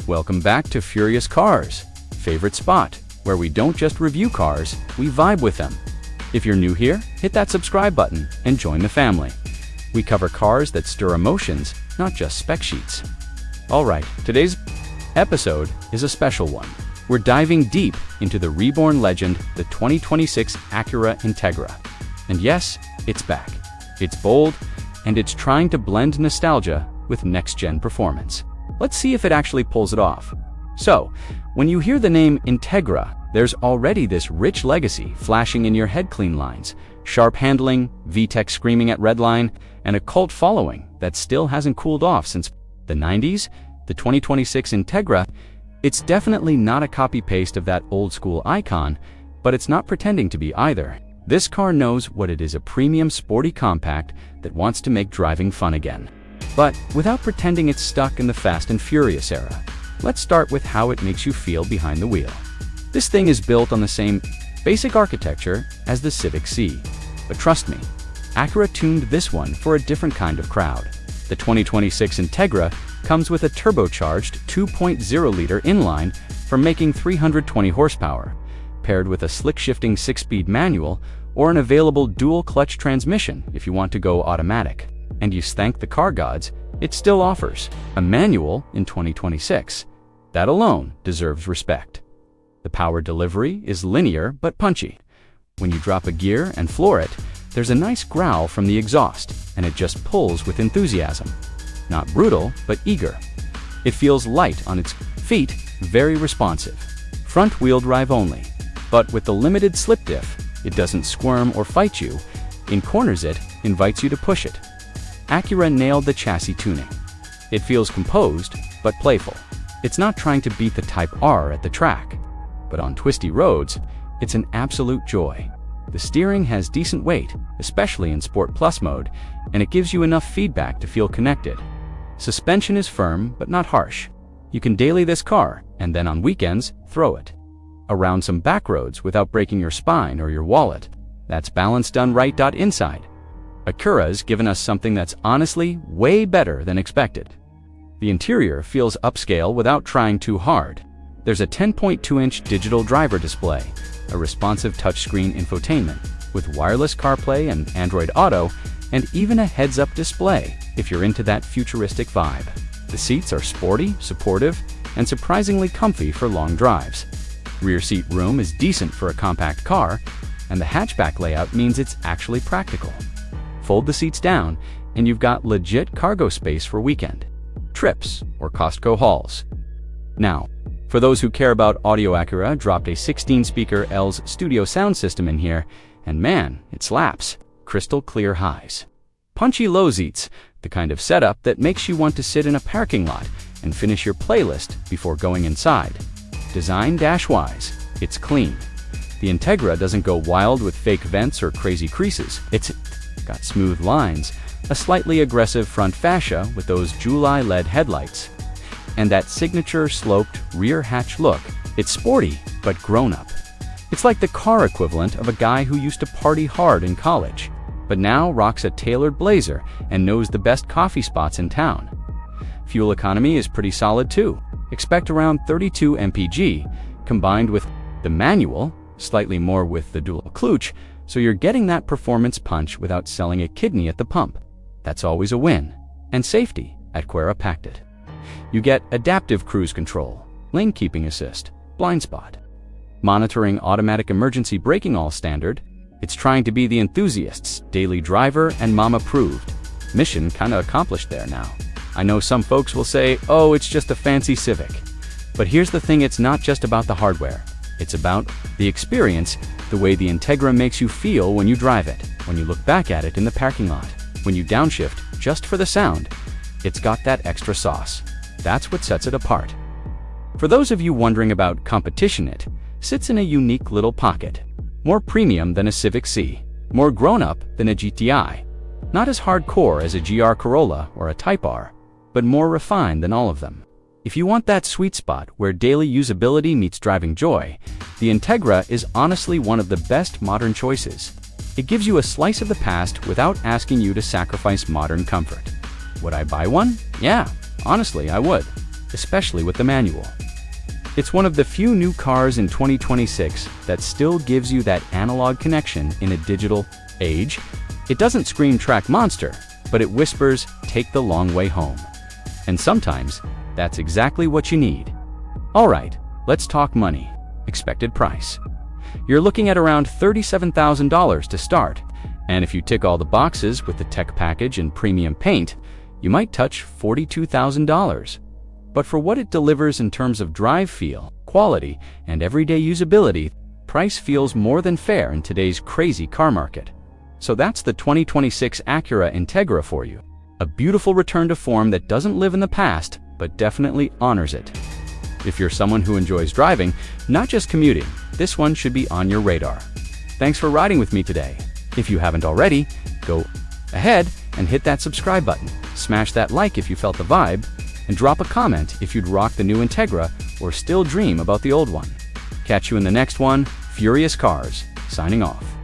Welcome back to Furious Cars, favorite spot, where we don't just review cars, we vibe with them. If you're new here, hit that subscribe button and join the family. We cover cars that stir emotions, not just spec sheets. Alright, today's episode is a special one. We're diving deep into the reborn legend, the 2026 Acura Integra. And yes, it's back. It's bold, and it's trying to blend nostalgia with next-gen performance. Let's see if it actually pulls it off. So, when you hear the name Integra, there's already this rich legacy flashing in your head clean lines, sharp handling, VTEC screaming at redline, and a cult following that still hasn't cooled off since the 90s. The 2026 Integra, it's definitely not a copy-paste of that old-school icon, but it's not pretending to be either. This car knows what it is: a premium sporty compact that wants to make driving fun again, but without pretending it's stuck in the Fast and Furious era. Let's start with how it makes you feel behind the wheel. This thing is built on the same basic architecture as the Civic C, but trust me, Acura tuned this one for a different kind of crowd. The 2026 Integra comes with a turbocharged 2.0-liter inline for making 320 horsepower, paired with a slick-shifting 6-speed manual or an available dual-clutch transmission if you want to go automatic. And you thank the car gods, it still offers a manual in 2026. That alone deserves respect. The power delivery is linear but punchy. When you drop a gear and floor it, there's a nice growl from the exhaust, and it just pulls with enthusiasm. Not brutal, but eager. It feels light on its feet, very responsive. Front-wheel drive only, but with the limited slip diff, it doesn't squirm or fight you. In corners it invites you to push it. Acura nailed the chassis tuning. It feels composed, but playful. It's not trying to beat the Type R at the track, but on twisty roads, it's an absolute joy. The steering has decent weight, especially in Sport Plus mode, and it gives you enough feedback to feel connected. Suspension is firm, but not harsh. You can daily this car, and then on weekends, throw it around some back roads without breaking your spine or your wallet. That's balance done right. Inside, Acura's given us something that's honestly way better than expected. The interior feels upscale without trying too hard. There's a 10.2-inch digital driver display, a responsive touchscreen infotainment with wireless CarPlay and Android Auto, and even a heads-up display if you're into that futuristic vibe. The seats are sporty, supportive, and surprisingly comfy for long drives. Rear seat room is decent for a compact car, and the hatchback layout means it's actually practical. Fold the seats down, and you've got legit cargo space for weekend trips or Costco hauls. Now, for those who care about audio, Acura dropped a 16-speaker LS studio sound system in here, and man, it slaps. Crystal clear highs. Punchy lows eats, the kind of setup that makes you want to sit in a parking lot and finish your playlist before going inside. Design dash-wise, it's clean. The Integra doesn't go wild with fake vents or crazy creases. It's got smooth lines, a slightly aggressive front fascia with those July LED headlights, and that signature sloped rear hatch look. It's sporty, but grown-up. It's like the car equivalent of a guy who used to party hard in college, but now rocks a tailored blazer and knows the best coffee spots in town. Fuel economy is pretty solid too. Expect around 32 mpg, combined with the manual, slightly more with the dual clutch, so you're getting that performance punch without selling a kidney at the pump. That's always a win. And safety, Acura packed it. You get adaptive cruise control, lane keeping assist, blind spot, monitoring, automatic emergency braking, all standard. It's trying to be the enthusiast's daily driver and mom-approved. Mission kinda accomplished there now. I know some folks will say, oh, it's just a fancy Civic. But here's the thing, it's not just about the hardware. It's about the experience, the way the Integra makes you feel when you drive it, when you look back at it in the parking lot, when you downshift just for the sound. It's got that extra sauce. That's what sets it apart. For those of you wondering about competition, it sits in a unique little pocket. More premium than a Civic C, more grown-up than a GTI. Not as hardcore as a GR Corolla or a Type R, but more refined than all of them. If you want that sweet spot where daily usability meets driving joy, the Integra is honestly one of the best modern choices. It gives you a slice of the past without asking you to sacrifice modern comfort. Would I buy one? Yeah, honestly, I would. especially with the manual. It's one of the few new cars in 2026 that still gives you that analog connection in a digital age. It doesn't scream track monster, but it whispers, take the long way home. And sometimes, that's exactly what you need. Alright, let's talk money. Expected price. You're looking at around $37,000 to start, and if you tick all the boxes with the tech package and premium paint, you might touch $42,000. But for what it delivers in terms of drive feel, quality, and everyday usability, price feels more than fair in today's crazy car market. So that's the 2026 Acura Integra for you. A beautiful return to form that doesn't live in the past, but definitely honors it. If you're someone who enjoys driving, not just commuting, this one should be on your radar. Thanks for riding with me today. If you haven't already, go ahead and hit that subscribe button, smash that like if you felt the vibe, and drop a comment if you'd rock the new Integra or still dream about the old one. Catch you in the next one. Furious Cars, signing off.